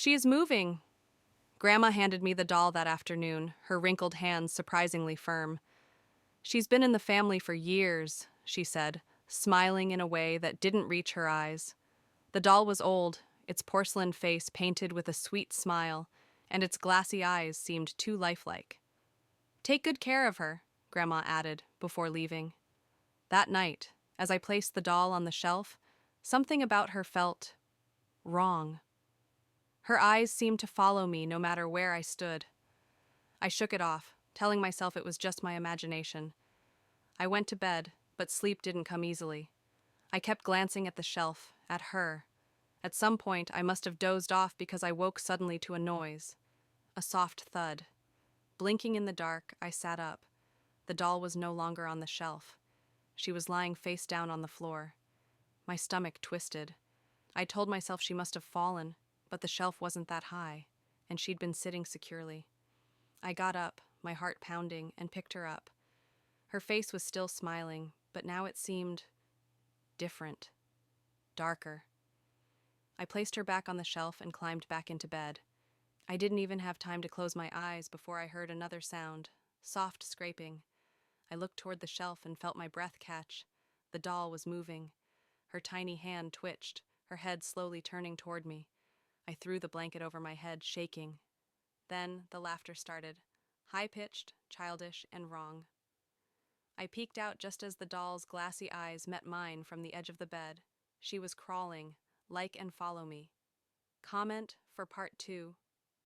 She is moving. Grandma handed me the doll that afternoon, her wrinkled hands surprisingly firm. She's been in the family for years, she said, smiling in a way that didn't reach her eyes. The doll was old, its porcelain face painted with a sweet smile, and its glassy eyes seemed too lifelike. Take good care of her, Grandma added, before leaving. That night, as I placed the doll on the shelf, something about her felt wrong. Her eyes seemed to follow me no matter where I stood. I shook it off, telling myself it was just my imagination. I went to bed, but sleep didn't come easily. I kept glancing at the shelf, at her. At some point, I must have dozed off because I woke suddenly to a noise. A soft thud. Blinking in the dark, I sat up. The doll was no longer on the shelf. She was lying face down on the floor. My stomach twisted. I told myself she must have fallen, but the shelf wasn't that high, and she'd been sitting securely. I got up, my heart pounding, and picked her up. Her face was still smiling, but now it seemed different, darker. I placed her back on the shelf and climbed back into bed. I didn't even have time to close my eyes before I heard another sound, soft scraping. I looked toward the shelf and felt my breath catch. The doll was moving. Her tiny hand twitched, her head slowly turning toward me. I threw the blanket over my head, shaking. Then the laughter started, high-pitched, childish, and wrong. I peeked out just as the doll's glassy eyes met mine from the edge of the bed. She was crawling, like and follow me. Comment for part 2.